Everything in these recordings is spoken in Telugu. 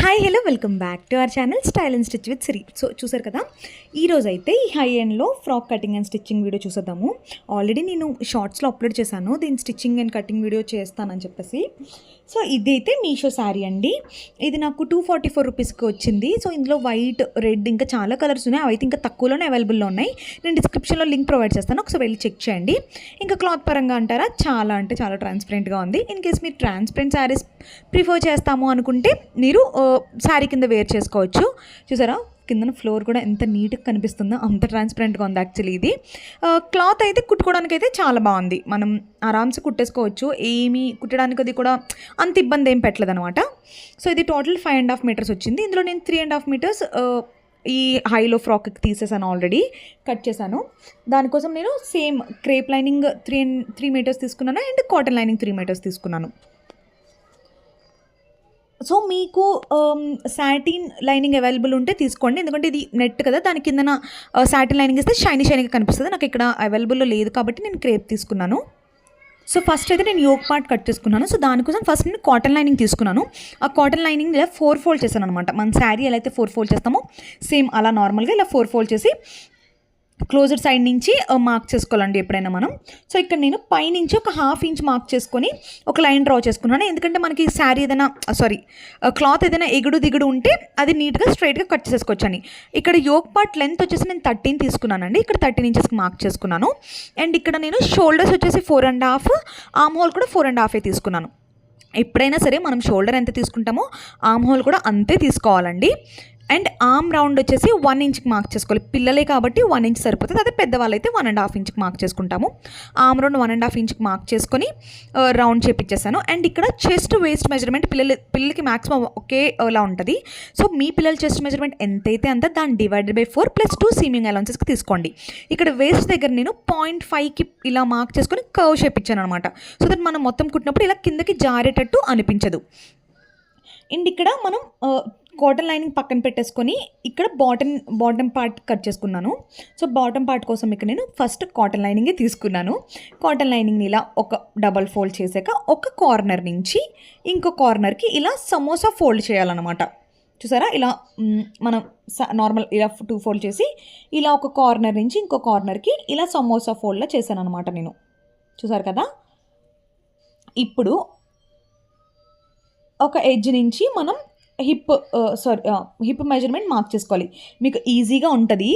Hi hello welcome back to our channel style and stitch with Siri. So చూసారు కదా, ఈరోజు అయితే ఈ హై ఎండ్లో frock cutting and stitching video చూసేద్దాము. ఆల్రెడీ నేను షార్ట్స్లో అప్లోడ్ చేశాను దీని స్టిచ్చింగ్ అండ్ కటింగ్ వీడియో చేస్తానని చెప్పేసి. సో ఇదైతే మీషో శారీ అండి. ఇది నాకు 244 రూపీస్కి వచ్చింది. సో ఇందులో వైట్, రెడ్ ఇంకా చాలా కలర్స్ ఉన్నాయి. అవైతే ఇంకా తక్కువలోనే అవైలబుల్లో ఉన్నాయి. నేను డిస్క్రిప్షన్లో లింక్ ప్రొవైడ్ చేస్తాను, ఒకసారి వెళ్ళి చెక్ చేయండి. ఇంకా క్లాత్ పరంగా అంటారా, చాలా అంటే చాలా ట్రాన్స్పరెంట్గా ఉంది. ఇన్ కేస్ మీరు ట్రాన్స్పరెంట్ శారీస్ ప్రిఫర్ చేస్తాము అనుకుంటే మీరు శారీ కింద వేర్ చేసుకోవచ్చు. చూసారా, కిందన ఫ్లోర్ కూడా ఎంత నీట్గా కనిపిస్తుందో, అంత ట్రాన్స్పరెంట్గా ఉంది యాక్చువల్లీ. ఇది క్లాత్ అయితే కుట్టుకోవడానికి అయితే చాలా బాగుంది. మనం ఆరామ్స్ కుట్టేసుకోవచ్చు. ఏమీ కుట్టడానికి అది కూడా అంత ఇబ్బంది ఏం పెట్టలేదు అనమాట. సో ఇది టోటల్ 5.5 మీటర్స్ వచ్చింది. ఇందులో నేను 3.5 మీటర్స్ ఈ హైలో ఫ్రాక్కి తీసేసాను, ఆల్రెడీ కట్ చేశాను. దానికోసం నేను సేమ్ క్రేప్ లైనింగ్ 3 మీటర్స్ తీసుకున్నాను అండ్ కాటన్ లైనింగ్ 3 మీటర్స్ తీసుకున్నాను. సో మీకు సాటిన్ లైనింగ్ అవైలబుల్ ఉంటే తీసుకోండి, ఎందుకంటే ఇది నెట్ కదా, దాని కిందన సాటిన్ లైనింగ్ ఇస్తే షైనీగా కనిపిస్తుంది. నాకు ఇక్కడ అవైలబుల్లో లేదు కాబట్టి నేను క్రేప్ తీసుకున్నాను. సో ఫస్ట్ అయితే నేను యోక్ పార్ట్ కట్ చేసుకున్నాను. సో దానికోసం ఫస్ట్ నేను కాటన్ లైనింగ్ తీసుకున్నాను. ఆ కాటన్ లైనింగ్ ఇలా 4 ఫోల్డ్ చేశాను అనమాట. మన శారీ ఎలా అయితే 4 ఫోల్డ్ చేస్తామో సేమ్ అలా నార్మల్గా ఇలా 4 ఫోల్డ్ చేసి క్లోజర్ సైడ్ నుంచి మార్క్ చేసుకోవాలండి ఎప్పుడైనా మనం. సో ఇక్కడ నేను పైనుంచి ఒక 1/2 ఇంచ్ మార్క్ చేసుకొని ఒక లైన్ డ్రా చేసుకున్నాను. ఎందుకంటే మనకి శారీ ఏదైనా క్లాత్ ఏదైనా ఎగుడు దిగుడు ఉంటే అది నీట్గా స్ట్రైట్గా కట్ చేసుకోవచ్చు అని. ఇక్కడ యోక్ పార్ట్ లెంత్ వచ్చేసి నేను 13 తీసుకున్నానండి. ఇక్కడ 13 ఇంచెస్కి మార్క్ చేసుకున్నాను. అండ్ ఇక్కడ నేను షోల్డర్స్ వచ్చేసి 4.5, ఆర్మ్ హోల్ కూడా 4.5 తీసుకున్నాను. ఎప్పుడైనా సరే మనం షోల్డర్ ఎంత తీసుకుంటామో ఆర్మ్ హోల్ కూడా అంతే తీసుకోవాలండి. అండ్ ఆర్మ్ రౌండ్ వచ్చేసి 1 ఇంచ్కి మార్క్ చేసుకోవాలి. పిల్లలే కాబట్టి 1 ఇంచ్ సరిపోతుంది. అదే పెద్దవాళ్ళు అయితే 1.5 ఇంచ్కి మార్క్ చేసుకుంటాము. ఆర్మ్ రౌండ్ 1.5 ఇంచ్కి మార్క్ చేసుకొని రౌండ్ చేపించేసాను. అండ్ ఇక్కడ చెస్ట్ వేస్ట్ మెజర్మెంట్ పిల్లలకి మ్యాక్సిమం ఒకేలా ఉంటుంది. సో మీ పిల్లల చెస్ట్ మెజర్మెంట్ ఎంతైతే అంత దాన్ని డివైడెడ్/4 +2 సీమింగ్ అలౌన్సెస్కి తీసుకోండి. ఇక్కడ వేస్ట్ దగ్గర నేను 0.5కి ఇలా మార్క్ చేసుకొని కర్వ్ షేప్ ఇచ్చాను అనమాట. సో దట్ మనం మొత్తం కుట్టినప్పుడు ఇలా కిందకి జారేటట్టు అనిపించదు. అండ్ ఇక్కడ మనం కాటన్ లైనింగ్ పక్కన పెట్టేసుకొని ఇక్కడ బాటమ్ పార్ట్ కట్ చేసుకున్నాను. సో బాటమ్ పార్ట్ కోసం ఇక్కడ నేను ఫస్ట్ కాటన్ లైనింగే తీసుకున్నాను. కాటన్ లైనింగ్ని ఇలా ఒక డబల్ ఫోల్డ్ చేశాక ఒక కార్నర్ నుంచి ఇంకో కార్నర్కి ఇలా సమోసా ఫోల్డ్ చేయాలన్నమాట. చూసారా, ఇలా మనం నార్మల్ ఇలా 2 ఫోల్డ్ చేసి ఇలా ఒక కార్నర్ నుంచి ఇంకో కార్నర్కి ఇలా సమోసా ఫోల్డ్లో చేశాను అనమాట నేను. చూసారు కదా, ఇప్పుడు ఒక ఎడ్జ్ నుంచి మనం హిప్ మెజర్మెంట్ మార్క్ చేసుకోవాలి. మీకు ఈజీగా ఉంటుంది.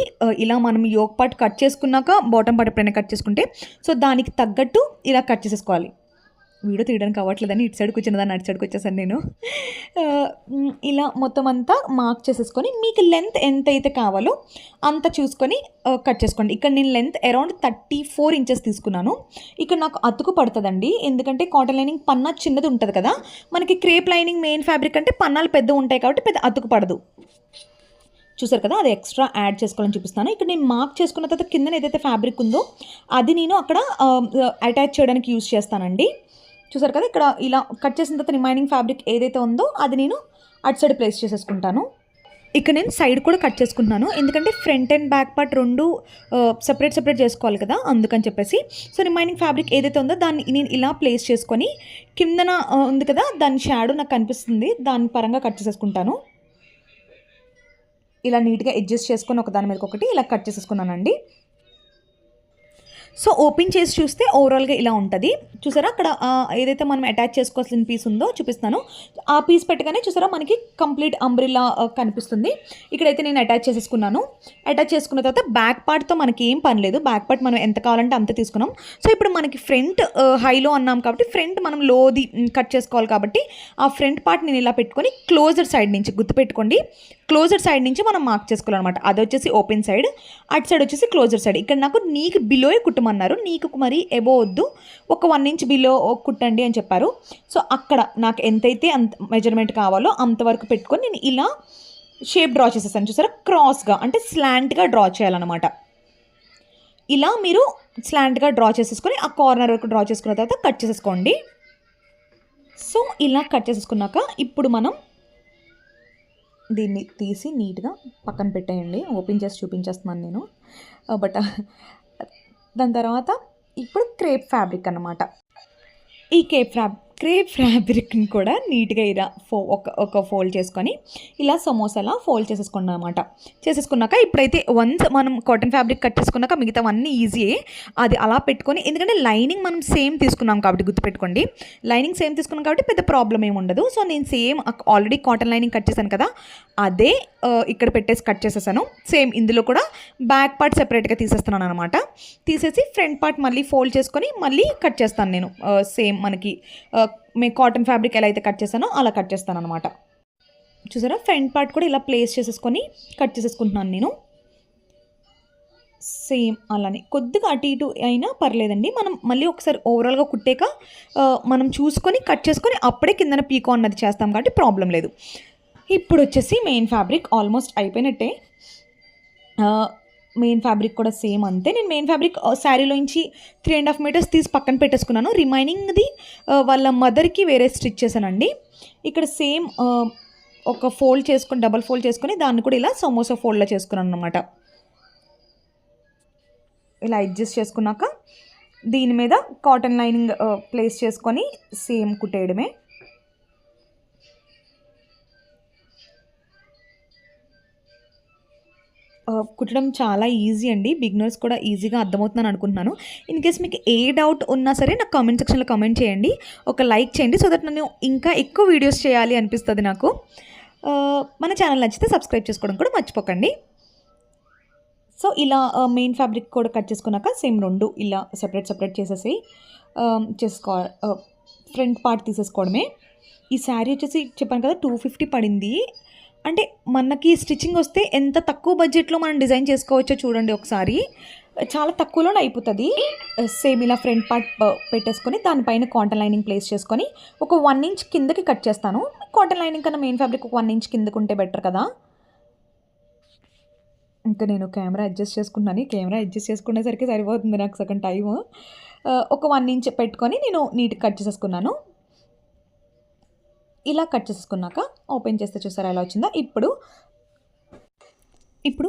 ఇలా మనం యోక్ పార్ట్ కట్ చేసుకున్నాక బాటమ్ పార్ట్ ఎప్పుడైనా కట్ చేసుకుంటే సో దానికి తగ్గట్టు ఇలా కట్ చేసేసుకోవాలి. వీడియో తీయడానికి అవ్వట్లేదని ఇటు సైడ్కి వచ్చిన దాన్ని అటు సైడ్కి వచ్చేసాను నేను. ఇలా మొత్తం అంతా మార్క్ చేసేసుకొని మీకు లెంత్ ఎంత అయితే కావాలో అంత చూసుకొని కట్ చేసుకోండి. ఇక్కడ నేను లెంత్ అరౌండ్ 34 ఇంచెస్ తీసుకున్నాను. ఇక్కడ నాకు అతుకు పడుతుందండి, ఎందుకంటే కాటన్ లైనింగ్ పన్నా చిన్నది ఉంటుంది కదా, మనకి క్రేప్ లైనింగ్ మెయిన్ ఫ్యాబ్రిక్ అంటే పన్నాలు పెద్ద ఉంటాయి కాబట్టి పెద్ద అతుకు పడదు. చూసారు కదా, అది ఎక్స్ట్రా యాడ్ చేసుకోవాలని చూపిస్తాను. ఇక్కడ నేను మార్క్ చేసుకున్న తర్వాత కింద ఏదైతే ఫ్యాబ్రిక్ ఉందో అది నేను అక్కడ అటాచ్ చేయడానికి యూజ్ చేస్తానండి. చూసారు కదా, ఇక్కడ ఇలా కట్ చేసిన తర్వాత రిమైనింగ్ ఫ్యాబ్రిక్ ఏదైతే ఉందో అది నేను అటు సైడ్ ప్లేస్ చేసేసుకుంటాను. ఇక్కడ నేను సైడ్ కూడా కట్ చేసుకుంటున్నాను, ఎందుకంటే ఫ్రంట్ అండ్ బ్యాక్ పార్ట్ రెండు సపరేట్ చేసుకోవాలి కదా, అందుకని చెప్పేసి. సో రిమైనింగ్ ఫ్యాబ్రిక్ ఏదైతే ఉందో దాన్ని నేను ఇలా ప్లేస్ చేసుకొని కిందన ఉంది కదా దాని షాడో నాకు కనిపిస్తుంది, దాని పరంగా కట్ చేసేసుకుంటాను. ఇలా నీట్గా అడ్జస్ట్ చేసుకొని ఒక దాని మీద ఒకటి ఇలా కట్ చేసేసుకున్నానండి. సో ఓపెన్ చేసి చూస్తే ఓవరాల్గా ఇలా ఉంటుంది. చూసారా, అక్కడ ఏదైతే మనం అటాచ్ చేసుకోవాల్సిన పీస్ ఉందో చూపిస్తాను. ఆ పీస్ పెట్టగానే చూసారా మనకి కంప్లీట్ అంబ్రిల్లా కనిపిస్తుంది. ఇక్కడైతే నేను అటాచ్ చేసేసుకున్నాను. అటాచ్ చేసుకున్న తర్వాత బ్యాక్ పార్ట్తో మనకి ఏం పని లేదు. బ్యాక్ పార్ట్ మనం ఎంత కావాలంటే అంత తీసుకున్నాం. సో ఇప్పుడు మనకి ఫ్రంట్ హైలో అన్నాం కాబట్టి ఫ్రంట్ మనం లోది కట్ చేసుకోవాలి కాబట్టి ఆ ఫ్రంట్ పార్ట్ నేను ఇలా పెట్టుకొని క్లోజర్ సైడ్ నుంచి గుర్తుపెట్టుకోండి, క్లోజర్ సైడ్ నుంచి మనం మార్క్ చేసుకోవాలన్నమాట. అది వచ్చేసి ఓపెన్ సైడ్, అటు సైడ్ వచ్చేసి క్లోజర్ సైడ్. ఇక్కడ నాకు నీకు బిలోయే కుట్టమన్నారు, నీకు మరి ఎబో వద్దు, ఒక 1 ఇంచ్ బిలో కుట్టండి అని చెప్పారు. సో అక్కడ నాకు ఎంతైతే అంత మెజర్మెంట్ కావాలో అంతవరకు పెట్టుకొని నేను ఇలా షేప్ డ్రా చేసేసాను. చూసారా, క్రాస్గా అంటే స్లాంట్గా డ్రా చేయాలన్నమాట. ఇలా మీరు స్లాంట్గా డ్రా చేసేసుకొని ఆ కార్నర్ వరకు డ్రా చేసుకున్న తర్వాత కట్ చేసేసుకోండి. సో ఇలా కట్ చేసేసుకున్నాక ఇప్పుడు మనం దీన్ని తీసి నీట్గా పక్కన పెట్టేయండి. ఓపెన్ చేసి చూపించేస్తున్నాను నేను, బట్ దాని తర్వాత ఇప్పుడు క్రేప్ ఫ్యాబ్రిక్ అన్నమాట. ఈ క్రేప్ ఫ్యాబ్రిక్ని కూడా నీట్గా ఇలా ఒక ఫోల్డ్ చేసుకొని ఇలా సమోసాలా ఫోల్డ్ చేసేసుకున్నాం అనమాట. చేసేసుకున్నాక ఇప్పుడైతే వన్స్ మనం కాటన్ ఫ్యాబ్రిక్ కట్ చేసుకున్నాక మిగతావన్నీ ఈజీయే. అది అలా పెట్టుకొని, ఎందుకంటే లైనింగ్ మనం సేమ్ తీసుకున్నాం కాబట్టి గుర్తుపెట్టుకోండి, లైనింగ్ సేమ్ తీసుకున్నాం కాబట్టి పెద్ద ప్రాబ్లం ఏమి ఉండదు. సో నేను same already cotton lining cut చేశాను కదా, అదే ఇక్కడ పెట్టేసి కట్ చేసేసాను. సేమ్ ఇందులో కూడా బ్యాక్ పార్ట్ సెపరేట్గా తీసేస్తున్నాను అనమాట. తీసేసి ఫ్రంట్ పార్ట్ మళ్ళీ ఫోల్డ్ చేసుకొని మళ్ళీ కట్ చేస్తాను నేను. సేమ్ మనకి కాటన్ ఫ్యాబ్రిక్ ఎలా అయితే కట్ చేస్తానో అలా కట్ చేస్తాను అనమాట. చూసారా, ఫ్రంట్ పార్ట్ కూడా ఇలా ప్లేస్ చేసేసుకొని కట్ చేసేసుకుంటున్నాను నేను. సేమ్ అలానే కొద్దిగా అటు ఇటు అయినా పర్లేదండి. మనం మళ్ళీ ఒకసారి ఓవరాల్గా కుట్టాక మనం చూసుకొని కట్ చేసుకొని అప్పుడే కిందన పీకో అన్నది చేస్తాం కాబట్టి ప్రాబ్లం లేదు. ఇప్పుడు వచ్చేసి మెయిన్ ఫ్యాబ్రిక్ ఆల్మోస్ట్ అయిపోయినట్టే. మెయిన్ ఫ్యాబ్రిక్ కూడా సేమ్ అంతే. నేను మెయిన్ ఫ్యాబ్రిక్ శారీలోంచి 3.5 మీటర్స్ తీసి పక్కన పెట్టేసుకున్నాను. రిమైనింగ్ది వాళ్ళ మదర్కి వేరే స్టిచ్ చేశానండి. ఇక్కడ సేమ్ ఒక ఫోల్డ్ చేసుకొని డబల్ ఫోల్డ్ చేసుకొని దాన్ని కూడా ఇలా సమోసా ఫోల్డ్లో చేసుకున్నాను అనమాట. ఇలా అడ్జస్ట్ చేసుకున్నాక దీని మీద కాటన్ లైనింగ్ ప్లేస్ చేసుకొని సేమ్ కుట్టేయడమే. కుట్టడం చాలా ఈజీ అండి. బిగినర్స్ కూడా ఈజీగా అర్థమవుతుందని అనుకుంటున్నాను. ఇన్ కేస్ మీకు ఏ డౌట్ ఉన్నా సరే నాకు కామెంట్ సెక్షన్లో కామెంట్ చేయండి, ఒక లైక్ చేయండి, సో దట్ నన్ను ఇంకా ఎక్కువ వీడియోస్ చేయాలి అనిపిస్తుంది నాకు. మన ఛానల్ నచ్చితే సబ్స్క్రైబ్ చేసుకోవడం కూడా మర్చిపోకండి. సో ఇలా మెయిన్ ఫ్యాబ్రిక్ కూడా కట్ చేసుకున్నాక సేమ్ రెండు ఇలా సెపరేట్ చేసేసి ఫ్రంట్ పార్ట్ తీసేసుకోవడమే. ఈ శారీ వచ్చేసి చెప్పాను కదా 250 పడింది. అంటే మనకి స్టిచ్చింగ్ వస్తే ఎంత తక్కువ బడ్జెట్లో మనం డిజైన్ చేసుకోవచ్చో చూడండి ఒకసారి. చాలా తక్కువలోనే అయిపోతుంది. సేమ్ ఇలా ఫ్రంట్ పార్ట్ పెట్టేసుకొని దానిపైన కాటన్ లైనింగ్ ప్లేస్ చేసుకొని ఒక 1 ఇంచ్ కిందకి కట్ చేస్తాను. కాటన్ లైనింగ్ కన్నా మెయిన్ ఫ్యాబ్రిక్ ఒక 1 ఇంచ్ కిందకు ఉంటే బెటర్ కదా. ఇంకా నేను కెమెరా అడ్జస్ట్ చేసుకున్నాను. కెమెరా అడ్జస్ట్ చేసుకునేసరికి సరిపోతుంది నాకు సగం టైము. ఒక 1 ఇంచ్ పెట్టుకొని నేను నీట్గా కట్ చేసేసుకున్నాను. ఇలా కట్ చేసుకున్నాక ఓపెన్ చేస్తే చూసారా ఎలా వచ్చిందో. ఇప్పుడు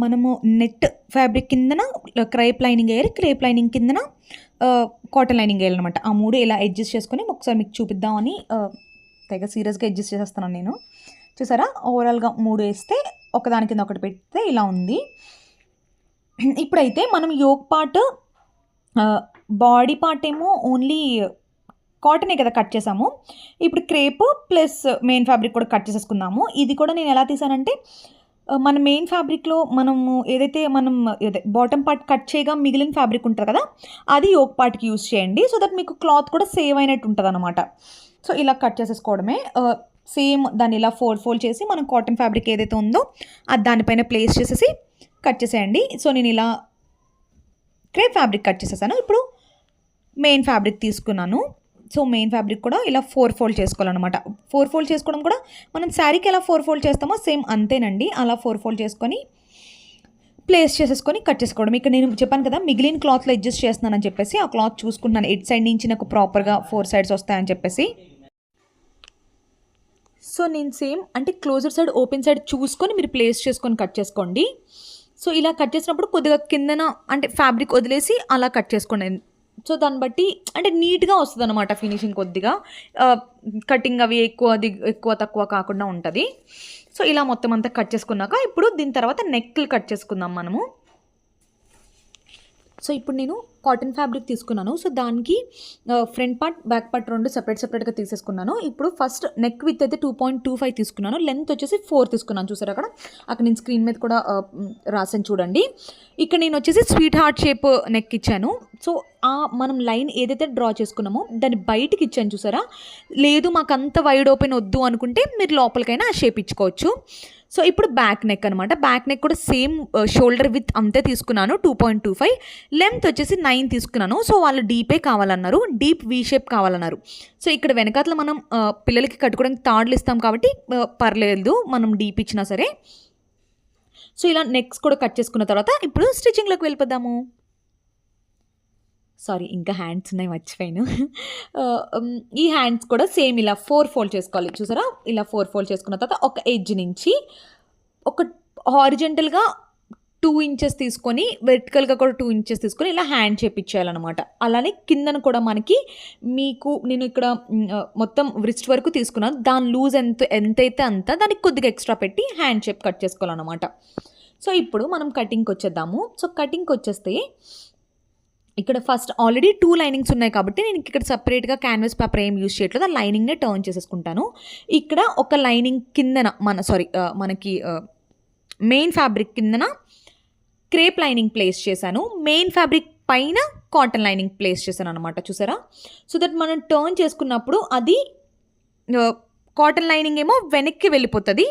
మనము నెట్ ఫ్యాబ్రిక్ కిందన క్రేప్ లైనింగ్ వేయాలి, క్రేప్ లైనింగ్ కిందన కాటన్ లైనింగ్ వేయాలన్నమాట. ఆ మూడు ఇలా అడ్జస్ట్ చేసుకొని ఒకసారి మీకు చూపిద్దామని తెగ సీరియస్గా అడ్జస్ట్ చేసేస్తున్నాను నేను. చూసారా, ఓవరాల్గా 3 వేస్తే ఒకదాని కింద ఒకటి పెడితే ఇలా ఉంది. ఇప్పుడైతే మనం యోక్ పార్ట్, బాడీ పార్ట్ ఏమో ఓన్లీ కాటనే కదా కట్ చేసాము. ఇప్పుడు క్రేప్ ప్లస్ మెయిన్ ఫ్యాబ్రిక్ కూడా కట్ చేసేసుకుందాము. ఇది కూడా నేను ఎలా తీసానంటే, మన మెయిన్ ఫ్యాబ్రిక్లో మనము ఏదైతే బాటమ్ పార్ట్ కట్ చేయగా మిగిలిన ఫ్యాబ్రిక్ ఉంటుంది కదా, అది యోక్ పార్ట్కి యూస్ చేయండి. సో దట్ మీకు క్లాత్ కూడా సేవ్ అయినట్టు ఉంటుంది అనమాట. సో ఇలా కట్ చేసేసుకోవడమే. సేమ్ దాన్ని ఇలా ఫోల్డ్ చేసి మనం కాటన్ ఫ్యాబ్రిక్ ఏదైతే ఉందో అది దానిపైన ప్లేస్ చేసేసి కట్ చేసేయండి. సో నేను ఇలా క్రేప్ ఫ్యాబ్రిక్ కట్ చేసేసాను. ఇప్పుడు మెయిన్ ఫ్యాబ్రిక్ తీసుకున్నాను. సో మెయిన్ ఫ్యాబ్రిక్ కూడా ఇలా 4 ఫోల్డ్ చేసుకోవాలన్నమాట. 4 ఫోల్డ్ చేసుకోవడం కూడా మనం శారీకి ఎలా 4 ఫోల్డ్ చేస్తామో సేమ్ అంతేనండి. అలా 4 ఫోల్డ్ చేసుకొని ప్లేస్ చేసేసుకొని కట్ చేసుకోవడం. ఇక్కడ నేను చెప్పాను కదా మిగిలిన క్లాత్లో అడ్జస్ట్ చేస్తున్నానని చెప్పేసి ఆ క్లాత్ చూసుకుంటున్నాను ఎడ్ సైడ్ నుంచి నాకు ప్రాపర్గా 4 సైడ్స్ వస్తాయని చెప్పేసి. సో నేను సేమ్ అంటే క్లోజర్ సైడ్ ఓపెన్ సైడ్ చూసుకొని మీరు ప్లేస్ చేసుకొని కట్ చేసుకోండి. సో ఇలా కట్ చేసినప్పుడు కొద్దిగా కిందన అంటే ఫ్యాబ్రిక్ వదిలేసి అలా కట్ చేసుకోండి. సో దాన్ని బట్టి అంటే నీట్గా వస్తుంది అనమాట ఫినిషింగ్. కొద్దిగా కటింగ్ అవి ఎక్కువ తక్కువ కాకుండా ఉంటుంది. సో ఇలా మొత్తం అంతా కట్ చేసుకున్నాక ఇప్పుడు దీని తర్వాత నెక్లు కట్ చేసుకుందాం మనము. సో ఇప్పుడు నేను కాటన్ ఫ్యాబ్రిక్ తీసుకున్నాను. సో దానికి ఫ్రంట్ పార్ట్ బ్యాక్ పార్ట్ రెండు సెపరేట్గా తీసేసుకున్నాను. ఇప్పుడు ఫస్ట్ నెక్ విత్ అయితే 2.25 తీసుకున్నాను. లెంత్ వచ్చేసి 4 తీసుకున్నాను. చూసారు అక్కడ నేను స్క్రీన్ మీద కూడా రాసాను చూడండి. ఇక్కడ నేను వచ్చేసి స్వీట్ హార్ట్ షేప్ నెక్ ఇచ్చాను. సో మనం లైన్ ఏదైతే డ్రా చేసుకున్నామో దాన్ని బయటికి ఇచ్చాను చూసారా. లేదు మాకు అంత వైడ్ ఓపెన్ వద్దు అనుకుంటే మీరు లోపలికైనా ఆ షేప్ ఇచ్చుకోవచ్చు. సో ఇప్పుడు బ్యాక్ నెక్ అనమాట. బ్యాక్ నెక్ కూడా సేమ్ షోల్డర్ విత్ అంతే తీసుకున్నాను 2.25. లెంత్ వచ్చేసి 9 తీసుకున్నాను. సో వాళ్ళు డీపే కావాలన్నారు, డీప్ వీ షేప్ కావాలన్నారు. సో ఇక్కడ వెనకాతల మనం పిల్లలకి కట్టుకోవడానికి తాడులు ఇస్తాం కాబట్టి పర్లేదు మనం డీప్ ఇచ్చినా సరే. సో ఇలా నెక్స్ కూడా కట్ చేసుకున్న తర్వాత ఇప్పుడు స్టిచ్చింగ్లోకి వెళ్ళిపోదాము. సారీ ఇంకా హ్యాండ్స్ ఉన్నాయి మర్చిపోయాను. ఈ హ్యాండ్స్ కూడా సేమ్ ఇలా 4 ఫోల్డ్ చేసుకోవాలి. చూసారా, ఇలా 4 ఫోల్డ్ చేసుకున్న తర్వాత ఒక ఎడ్జ్ నుంచి ఒక హారిజెంటల్గా 2 ఇంచెస్ తీసుకొని వెర్టికల్‌గా కూడా 2 ఇంచెస్ తీసుకొని ఇలా హ్యాండ్ చేపిచ్చేయాలనమాట. అలానే కిందన కూడా మనకి నేను ఇక్కడ మొత్తం వ్రిస్ట్ వరకు తీసుకున్నాను. దాని లూజ్ ఎంతైతే అంత దానికి కొద్దిగా ఎక్స్‌ట్రా పెట్టి హ్యాండ్ షేప్ కట్ చేసుకోవాలనమాట. సో, ఇప్పుడు మనం కటింగ్‌కొచ్చేద్దాము. సో, కటింగ్‌కొచ్చేస్తే ఇక్కడ ఫస్ట్ ఆల్రెడీ 2 లైనింగ్స్ ఉన్నాయి కాబట్టి నేను ఇక్కడ సెపరేట్‌గా క్యాన్వాస్ పేపర్ ఏం యూజ్ చేయట్లేదు. ఆ లైనింగ్‌నే టర్న్ చేసేసుకుంటాను. ఇక్కడ ఒక లైనింగ్ కిందన మనకి మెయిన్ ఫ్యాబ్రిక్ కిందన క్రేప్ లైనింగ్ ప్లేస్ చేశాను. మెయిన్ ఫ్యాబ్రిక్ పైన కాటన్ లైనింగ్ ప్లేస్ చేశాననమాట. చూసారా? సో దట్ మనం టర్న్ చేసుకున్నప్పుడు అది కాటన్ లైనింగ్ ఏమో వెనక్కి వెళ్ళిపోతది.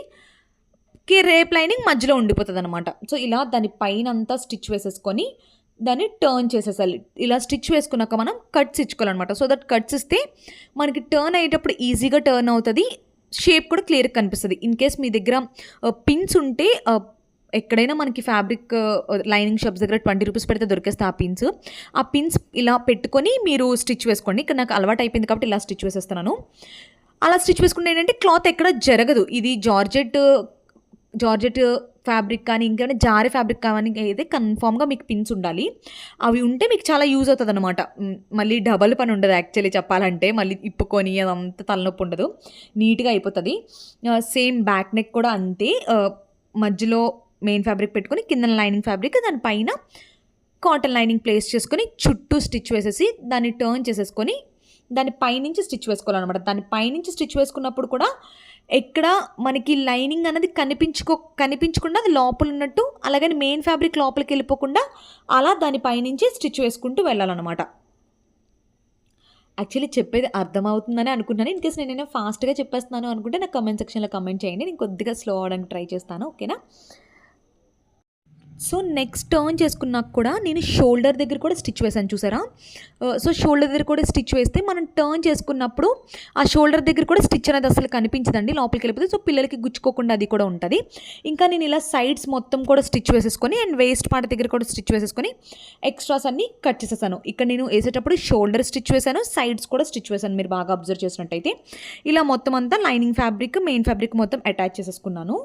క్రేప్ లైనింగ్ మధ్యలో ఉండిపోతదనమాట. సో ఇలా దాని పైనంతా స్టిచ్ వేసేసుకొని దాన్ని టర్న్ చేసేసాలి. ఇలా స్టిచ్ వేసుకున్నాక మనం కట్స్ ఇచ్చుకోవాలనమాట. సో దట్ కట్స్ ఇస్తే మనకి టర్న్ అయ్యేటప్పుడు ఈజీగా టర్న్ అవుతది. షేప్ కూడా క్లియర్‌గా కనిపిస్తది. ఇన్ కేస్ మీ దగ్గర పిన్స్ ఉంటే ఎక్కడైనా మనకి ఫ్యాబ్రిక్ లైనింగ్ షాప్స్ దగ్గర 20 రూపీస్ పెడితే దొరికేస్తాయి ఆ పిన్స్ ఇలా పెట్టుకొని మీరు స్టిచ్ వేసుకోండి. ఇక్కడ నాకు అలవాటు అయిపోయింది కాబట్టి ఇలా స్టిచ్ వేసేస్తున్నాను. అలా స్టిచ్ వేసుకుంటే ఏంటంటే క్లాత్ ఎక్కడ జరగదు. ఇది జార్జెట్ ఫ్యాబ్రిక్ కానీ ఇంకేమైనా జారే ఫ్యాబ్రిక్ కానీ అయితే కన్ఫామ్‌గా మీకు పిన్స్ ఉండాలి. అవి ఉంటే మీకు చాలా యూజ్ అవుతదనమాట. మళ్ళీ డబల్ పని ఉండదు యాక్చువల్లీ చెప్పాలంటే. మళ్ళీ ఇప్పుకొని అదంతా తలనొప్పి ఉండదు. నీట్‌గా అయిపోతది. సేమ్ బ్యాక్ నెక్ కూడా అంతే. మధ్యలో మెయిన్ ఫ్యాబ్రిక్ పెట్టుకొని కిందన లైనింగ్ ఫ్యాబ్రిక్ దాని పైన కాటన్ లైనింగ్ ప్లేస్ చేసుకొని చుట్టూ స్టిచ్ వేసేసి దాన్ని టర్న్ చేసేసుకొని దాని పైనుంచి స్టిచ్ వేసుకోవాలన్నమాట. దాని పైనుంచి స్టిచ్ వేసుకున్నప్పుడు కూడా ఎక్కడ మనకి లైనింగ్ అనేది కనిపించకుండా అది లోపల ఉన్నట్టు, అలాగని మెయిన్ ఫ్యాబ్రిక్ లోపలికి వెళ్ళిపోకుండా అలా దాని పైనుంచి స్టిచ్ వేసుకుంటూ వెళ్ళాలన్నమాట. యాక్చువల్లీ చెప్పేది అర్థమవుతుందని అనుకుంటున్నాను. ఇన్ కేస్ నేనైనా ఫాస్ట్‌గా చెప్పేస్తున్నాను అనుకుంటే నాకు కామెంట్ సెక్షన్‌లో కామెంట్ చేయండి. నేను కొద్దిగా స్లో అవ్వడానికి ట్రై చేస్తాను. ఓకేనా? సో నెక్స్ట్ టర్న్ చేసుకున్నాక కూడా నేను షోల్డర్ దగ్గర కూడా స్టిచ్ వేసాను చూసారా? సో షోల్డర్ దగ్గర కూడా స్టిచ్ వేస్తే మనం టర్న్ చేసుకున్నప్పుడు ఆ షోల్డర్ దగ్గర కూడా స్టిచ్ అనేది అసలు కనిపించదండి, లోపలికి వెళ్ళిపోతే. సో పిల్లలకి గుచ్చుకోకుండా అది కూడా ఉంటుంది. ఇంకా నేను ఇలా సైడ్స్ మొత్తం కూడా స్టిచ్ వేసేసుకొని అండ్ వేస్ట్ పార్ట్ దగ్గర కూడా స్టిచ్ వేసేసుకొని ఎక్స్ట్రాస్ అన్ని కట్ చేసేసాను. ఇక్కడ నేను వేసేటప్పుడు షోల్డర్ స్టిచ్ వేసాను, సైడ్స్ కూడా స్టిచ్ వేసాను. మీరు బాగా అబ్జర్వ్ చేసినట్టయితే ఇలా మొత్తం అంతా లైనింగ్ ఫ్యాబ్రిక్ మెయిన్ ఫ్యాబ్రిక్ మొత్తం అటాచ్ చేసేసుకున్నాను.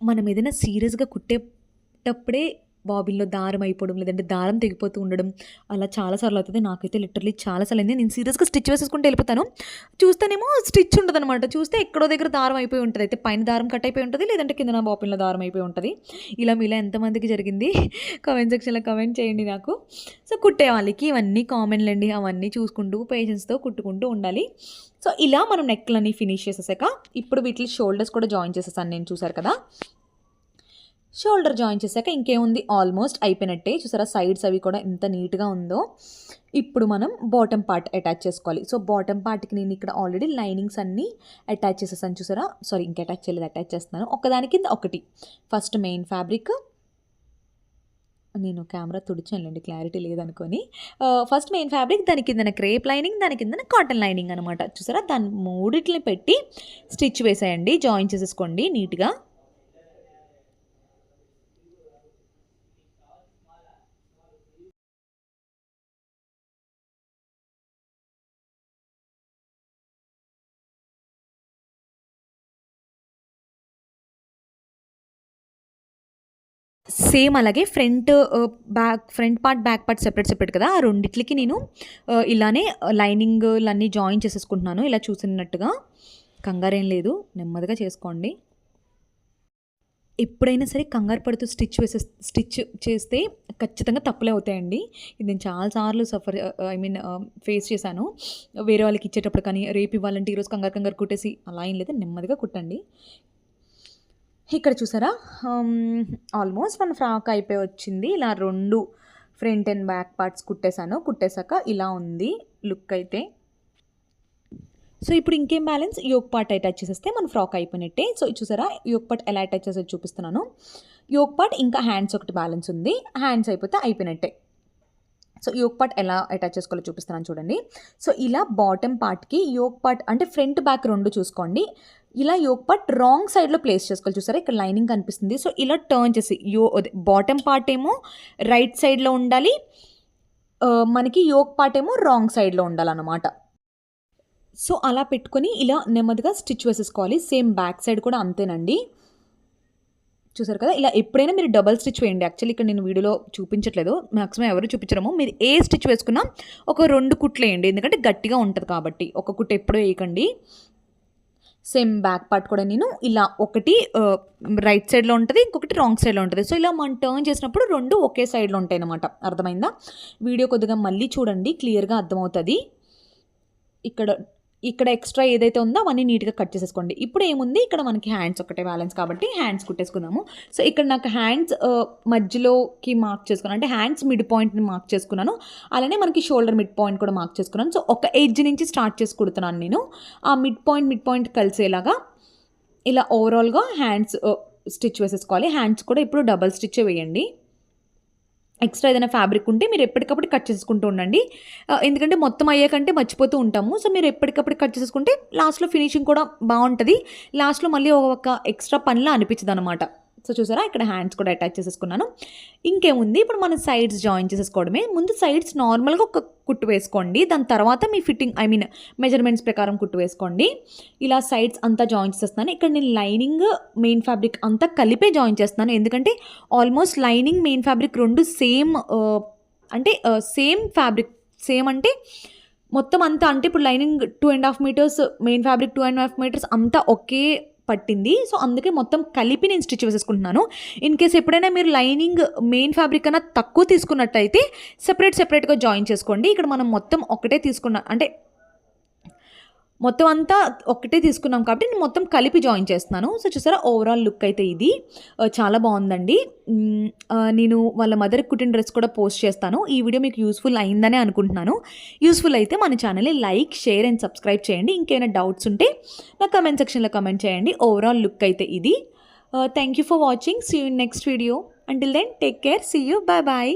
మనం ఏదైనా సీరియస్‌గా కుట్టేటప్పుడే బాబిన్‌లో దారం అయిపోవడం, లేదంటే దారం తెగిపోతూ ఉండడం అలా చాలా సార్లు అవుతది. నాకైతే లిటరల్లీ చాలా సార్లు అయింది. నేను సీరియస్‌గా స్టిచ్ వేసేసుకుంటూ వెళ్ళిపోతాను. చూస్తేనేమో స్టిచ్ ఉండదనమాట. చూస్తే ఎక్కడో దగ్గర దారం అయిపోయి ఉంటది. అయితే పైన దారం కట్ అయిపోయి ఉంటది, లేదంటే కిందన బాబిన్‌లో దారం అయిపోయి ఉంటది. ఇలా మీలో ఎంతమందికి జరిగింది కామెంట్ సెక్షన్‌లో కామెంట్ చేయండి నాకు. సో కుట్టే వాళ్ళకి ఇవన్నీ కామన్‌లెండి. అవన్నీ చూసుకుంటూ పేషెన్స్‌తో కుట్టుకుంటూ ఉండాలి. సో ఇలా మనం నెక్‌లన్నీ ఫినిష్ చేసేసాక ఇప్పుడు వీటిలో షోల్డర్స్ కూడా జాయిన్ చేసేసాను నేను, చూసారు కదా? షోల్డర్ జాయిన్ చేశాక ఇంకేముంది, ఆల్మోస్ట్ అయిపోయినట్టే. చూసారా సైడ్స్ అవి కూడా ఎంత నీట్‌గా ఉందో. ఇప్పుడు మనం బాటమ్ పార్ట్ అటాచ్ చేసుకోవాలి. సో బాటమ్ పార్ట్‌కి నేను ఇక్కడ ఆల్రెడీ లైనింగ్స్ అన్నీ అటాచ్ చేసేసాను చూసారా? సారీ, ఇంకా అటాచ్ చేయలేదు, అటాచ్ చేస్తున్నాను. ఒకదాని కింద ఒకటి. ఫస్ట్ మెయిన్ ఫ్యాబ్రిక్, నేను కెమెరా తుడిచానులేండి క్లారిటీ లేదనుకొని. ఫస్ట్ మెయిన్ ఫ్యాబ్రిక్, దాని కిందన క్రేప్ లైనింగ్, దాని కిందన కాటన్ లైనింగ్ అనమాట. చూసారా? దాన్ని మూడిట్లని పెట్టి స్టిచ్ వేసేయండి, జాయిన్ చేసేసుకోండి నీట్‌గా. సేమ్ అలాగే front part, back part separate కదా! ఆ రెండిట్లకి నేను ఇలానే లైనింగులన్నీ జాయిన్ చేసేసుకుంటున్నాను. ఇలా చూసినట్టుగా. కంగారేం లేదు, నెమ్మదిగా చేసుకోండి. ఎప్పుడైనా సరే కంగారు పడుతూ స్టిచ్ చేస్తే ఖచ్చితంగా తప్పులే అవుతాయండి. ఇది నేను చాలా సార్లు ఫేస్ చేశాను. వేరే వాళ్ళకి ఇచ్చేటప్పుడు కానీ, రేపు ఇవ్వాలంటే ఈరోజు కంగారు కుట్టేసి అలా ఏం లేదు, నెమ్మదిగా కుట్టండి. ఇక్కడ చూసారా? ఆల్మోస్ట్ మన ఫ్రాక్ అయిపోయి వచ్చింది. ఇలా 2 ఫ్రంట్ అండ్ బ్యాక్ పార్ట్స్ కుట్టేశాను. కుట్టేశాక ఇలా ఉంది లుక్ అయితే. సో ఇప్పుడు ఇంకేం బ్యాలెన్స్, యోక్ పార్ట్ అటాచ్ చేసేస్తే మన ఫ్రాక్ అయిపోయినట్టే. సో చూసారా యోక్ పార్ట్ ఎలా అటాచ్ చేసేది చూపిస్తున్నాను. యోక్ పార్ట్ ఇంకా హ్యాండ్స్ ఒకటి బ్యాలెన్స్ ఉంది. హ్యాండ్స్ అయిపోతే అయిపోయినట్టే. సో యోక్ పార్ట్ ఎలా అటాచ్ చేసుకోవాలో చూపిస్తున్నాను చూడండి. సో ఇలా బాటమ్ పార్ట్కి యోక్ పార్ట్ అంటే ఫ్రంట్ బ్యాక్ 2 చూసుకోండి. ఇలా యోక్ పార్ట్ రాంగ్ సైడ్లో ప్లేస్ చేసుకోవాలి. చూసారా? ఇక్కడ లైనింగ్ కనిపిస్తుంది. సో ఇలా టర్న్ చేసి బాటమ్ పార్ట్ ఏమో రైట్ సైడ్లో ఉండాలి, మనకి యోక్ పార్ట్ ఏమో రాంగ్ సైడ్లో ఉండాలన్నమాట. సో అలా పెట్టుకొని ఇలా నెమ్మదిగా స్టిచ్ వేసేసుకోవాలి. సేమ్ బ్యాక్ సైడ్ కూడా అంతేనండి. చూసారు కదా, ఇలా ఎప్పుడైనా మీరు డబల్ స్టిచ్ వేయండి. యాక్చువల్లీ ఇక్కడ నేను వీడియోలో చూపించట్లేదు, మ్యాక్సిమం ఎవరు చూపించడము. మీరు ఏ స్టిచ్ వేసుకున్నా ఒక 2 కుట్లు వేయండి, ఎందుకంటే గట్టిగా ఉంటుంది కాబట్టి. ఒక కుట్టు ఎప్పుడూ వేయకండి. సేమ్ బ్యాక్ పార్ట్ కూడా నేను ఇలా ఒకటి రైట్ సైడ్లో ఉంటుంది, ఇంకొకటి రాంగ్ సైడ్లో ఉంటుంది. సో ఇలా మనం టర్న్ చేసినప్పుడు 2 ఒకే సైడ్లో ఉంటాయి అన్నమాట. అర్థమైందా? వీడియో కొద్దిగా మళ్ళీ చూడండి, క్లియర్గా అర్థమవుతుంది. ఇక్కడ ఎక్స్ట్రా ఏదైతే ఉందో అవన్నీ నీట్గా కట్ చేసేసుకోండి. ఇప్పుడు ఏముంది, ఇక్కడ మనకి హ్యాండ్స్ ఒకటే బ్యాలెన్స్ కాబట్టి హ్యాండ్స్ కుట్టేసుకుందాము. సో ఇక్కడ నాకు హ్యాండ్స్ మధ్యలోకి మార్క్ చేసుకున్నాను, అంటే హ్యాండ్స్ మిడ్ పాయింట్ని మార్క్ చేసుకున్నాను. అలానే మనకి షోల్డర్ మిడ్ పాయింట్ కూడా మార్క్ చేసుకున్నాను. సో ఒక ఎడ్జ్ నుంచి స్టార్ట్ చేసి కుడుతున్నాను నేను. ఆ మిడ్ పాయింట్ కలిసేలాగా ఇలా ఓవరాల్గా హ్యాండ్స్ స్టిచ్ వేసేసుకోవాలి. హ్యాండ్స్ కూడా ఇప్పుడు డబల్ స్టిచ్ వేయండి. ఎక్స్ట్రా ఏదైనా ఫ్యాబ్రిక్ ఉంటే మీరు ఎప్పటికప్పుడు కట్ చేసుకుంటూ ఉండండి, ఎందుకంటే మొత్తం అయ్యాకంటే మర్చిపోతూ ఉంటాము. సో మీరు ఎప్పటికప్పుడు కట్ చేసుకుంటే లాస్ట్లో ఫినిషింగ్ కూడా బాగుంటుంది. లాస్ట్లో మళ్ళీ ఒక ఎక్స్ట్రా పనిలా అనిపించదు అనమాట. సో చూసారా, ఇక్కడ హ్యాండ్స్ కూడా అటాచ్ చేసేసుకున్నాను. ఇంకేముంది, ఇప్పుడు మనం సైడ్స్ జాయిన్ చేసేసుకోవడమే. ముందు సైడ్స్ నార్మల్గా ఒక కుట్టు వేసుకోండి, దాని తర్వాత మీ ఫిట్టింగ్ మెజర్మెంట్స్ ప్రకారం కుట్టు వేసుకోండి. ఇలా సైడ్స్ అంతా జాయిన్ చేసేస్తున్నాను. ఇక్కడ నేను లైనింగ్ మెయిన్ ఫ్యాబ్రిక్ అంతా కలిపే జాయిన్ చేస్తున్నాను, ఎందుకంటే almost lining main fabric 2 same, అంటే సేమ్ ఫ్యాబ్రిక్. సేమ్ అంటే మొత్తం అంతా, అంటే ఇప్పుడు lining 2.5 metres, main fabric 2.5 metres అంతా ఒకే పట్టింది. సో అందుకే మొత్తం కలిపి నేను స్టిచ్ వేసేసుకుంటున్నాను. ఇన్ కేస్ ఎప్పుడైనా మీరు లైనింగ్ మెయిన్ ఫ్యాబ్రిక్ కన్నా తక్కువ తీసుకున్నట్టయితే సెపరేట్గా జాయిన్ చేసుకోండి. ఇక్కడ మనం మొత్తం ఒకటే తీసుకున్నాం, అంటే మొత్తం అంతా ఒకటే తీసుకున్నాం కాబట్టి నేను మొత్తం కలిపి జాయిన్ చేస్తున్నాను. సో చూసారా, ఓవరాల్ లుక్ అయితే ఇది చాలా బాగుందండి. నేను వాళ్ళ మదర్ కుట్టిన డ్రెస్ కూడా పోస్ట్ చేస్తాను. ఈ వీడియో మీకు యూస్ఫుల్ అయిందనే అనుకుంటున్నాను. యూస్ఫుల్ అయితే మన ఛానల్ని లైక్, షేర్ అండ్ సబ్స్క్రైబ్ చేయండి. ఇంకేమైనా డౌట్స్ ఉంటే నా కమెంట్ సెక్షన్లో కమెంట్ చేయండి. ఓవరాల్ లుక్ అయితే ఇది. Thank you for watching. See you in next video. Until then take care. See you. Bye bye.